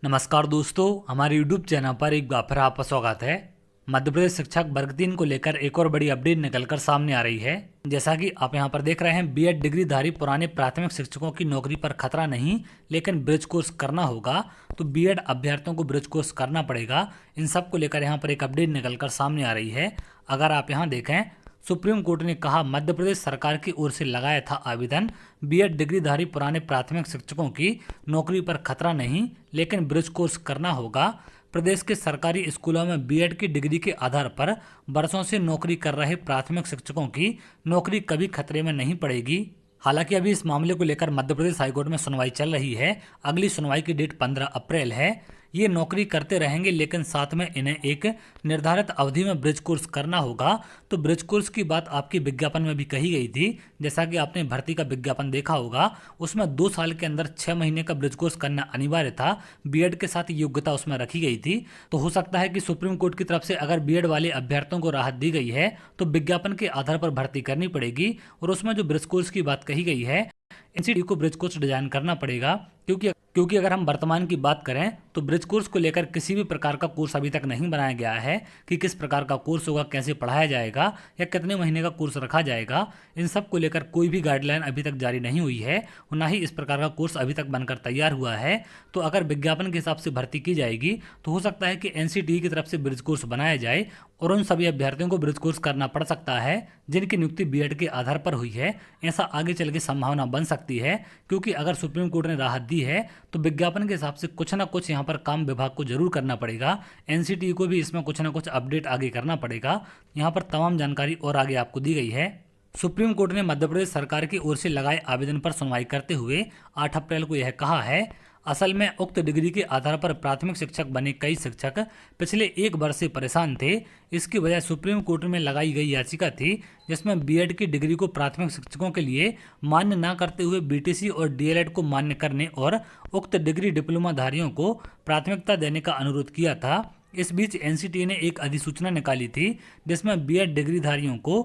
नमस्कार दोस्तों, हमारे यूट्यूब चैनल पर एक बार फिर आपका स्वागत है। मध्य प्रदेश शिक्षक वर्ग 3 को लेकर एक और बड़ी अपडेट निकलकर सामने आ रही है। जैसा कि आप यहां पर देख रहे हैं, बीएड डिग्रीधारी पुराने प्राथमिक शिक्षकों की नौकरी पर खतरा नहीं, लेकिन ब्रिज कोर्स करना होगा। तो बीएड अभ्यर्थियों को ब्रिज कोर्स करना पड़ेगा। इन सब को लेकर यहाँ पर एक अपडेट निकलकर सामने आ रही है। अगर आप यहाँ देखें, सुप्रीम कोर्ट ने कहा मध्य प्रदेश सरकार की ओर से लगाया था आवेदन, बीएड डिग्रीधारी पुराने प्राथमिक शिक्षकों की नौकरी पर खतरा नहीं, लेकिन ब्रिज कोर्स करना होगा। प्रदेश के सरकारी स्कूलों में बीएड की डिग्री के आधार पर बरसों से नौकरी कर रहे प्राथमिक शिक्षकों की नौकरी कभी खतरे में नहीं पड़ेगी। हालांकि अभी इस मामले को लेकर मध्य प्रदेश हाईकोर्ट में सुनवाई चल रही है। अगली सुनवाई की डेट 15 अप्रैल है। ये नौकरी करते रहेंगे, लेकिन साथ में इन्हें एक निर्धारित अवधि में ब्रिज कोर्स करना होगा। तो ब्रिज कोर्स की बात आपकी विज्ञापन में भी कही गई थी। जैसा कि आपने भर्ती का विज्ञापन देखा होगा, उसमें 2 साल के अंदर 6 महीने का ब्रिज कोर्स करना अनिवार्य था। बीएड के साथ योग्यता उसमें रखी गई थी। तो हो सकता है कि सुप्रीम कोर्ट की तरफ से अगर बीएड वाले अभ्यर्थियों को राहत दी गई है तो विज्ञापन के आधार पर भर्ती करनी पड़ेगी। और उसमें जो ब्रिज कोर्स की बात कही गई है, एनसीटी को ब्रिज कोर्स डिजाइन करना पड़ेगा। क्योंकि अगर हम वर्तमान की बात करें तो ब्रिज कोर्स को लेकर किसी भी प्रकार का कोर्स अभी तक नहीं बनाया गया है कि किस प्रकार का कोर्स होगा, कैसे पढ़ाया जाएगा या कितने महीने का कोर्स रखा जाएगा। इन सब को लेकर कोई भी गाइडलाइन अभी तक जारी नहीं हुई है और ना ही इस प्रकार का कोर्स अभी तक बनकर तैयार हुआ है। तो अगर विज्ञापन के हिसाब से भर्ती की जाएगी तो हो सकता है कि एनसीटी की तरफ से ब्रिज कोर्स बनाया जाए और उन सभी अभ्यर्थियों को ब्रिज कोर्स करना पड़ सकता है जिनकी नियुक्ति बीएड के आधार पर हुई है। ऐसा आगे चल के संभावना बन सकती है, क्योंकि अगर सुप्रीम कोर्ट ने राहत दी है तो विज्ञापन के हिसाब से कुछ ना कुछ यहाँ पर काम विभाग को जरूर करना पड़ेगा। एनसीटी को भी इसमें कुछ ना कुछ अपडेट आगे करना पड़ेगा। यहाँ पर तमाम जानकारी और आगे आपको दी गई है। सुप्रीम कोर्ट ने मध्य प्रदेश सरकार की ओर से लगाए आवेदन पर सुनवाई करते हुए 8 अप्रैल को यह कहा है, असल में उक्त डिग्री के आधार पर प्राथमिक शिक्षक बने कई शिक्षक पिछले 1 वर्ष से परेशान थे। इसकी वजह सुप्रीम कोर्ट में लगाई गई याचिका थी, जिसमें बीएड की डिग्री को प्राथमिक शिक्षकों के लिए मान्य न करते हुए बीटीसी और डीएलएड को मान्य करने और उक्त डिग्री डिप्लोमाधारियों को प्राथमिकता देने का अनुरोध किया था। इस बीच एनसीटी ने एक अधिसूचना निकाली थी जिसमें बीएड डिग्रीधारियों को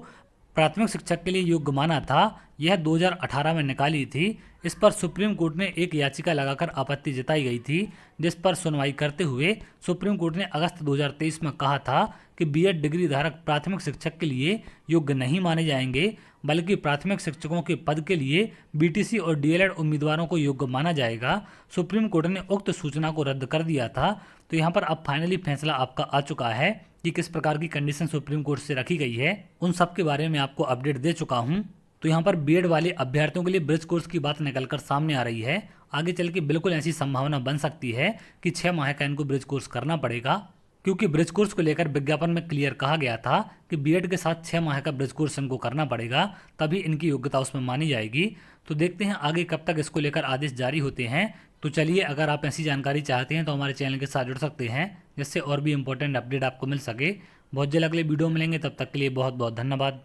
प्राथमिक शिक्षक के लिए योग्य माना था। यह 2018 में निकाली थी। इस पर सुप्रीम कोर्ट ने एक याचिका लगाकर आपत्ति जताई गई थी, जिस पर सुनवाई करते हुए सुप्रीम कोर्ट ने अगस्त 2023 में कहा था कि बीएड डिग्री धारक प्राथमिक शिक्षक के लिए योग्य नहीं माने जाएंगे, बल्कि प्राथमिक शिक्षकों के पद के लिए बीटीसी और डीएलएड उम्मीदवारों को योग्य माना जाएगा। सुप्रीम कोर्ट ने उक्त सूचना को रद्द कर दिया था। तो यहाँ पर अब फाइनली फैसला आपका आ चुका है कि किस प्रकार की कंडीशन सुप्रीम कोर्ट से रखी गई है। उन सब के बारे में आपको अपडेट दे चुका हूँ। तो यहाँ पर बीएड वाले अभ्यर्थियों के लिए ब्रिज कोर्स की बात निकलकर सामने आ रही है। आगे चल के बिल्कुल ऐसी संभावना बन सकती है कि 6 माह का इनको ब्रिज कोर्स करना पड़ेगा, क्योंकि ब्रिज कोर्स को लेकर विज्ञापन में क्लियर कहा गया था कि बीएड के साथ 6 माह का ब्रिज कोर्स इनको करना पड़ेगा, तभी इनकी योग्यता उसमें मानी जाएगी। तो देखते हैं आगे कब तक इसको लेकर आदेश जारी होते हैं। तो चलिए, अगर आप ऐसी जानकारी चाहते हैं तो हमारे चैनल के साथ जुड़ सकते हैं, जिससे और भी इंपॉर्टेंट अपडेट आपको मिल सके। बहुत जल्द अगले वीडियो मिलेंगे, तब तक के लिए बहुत बहुत धन्यवाद।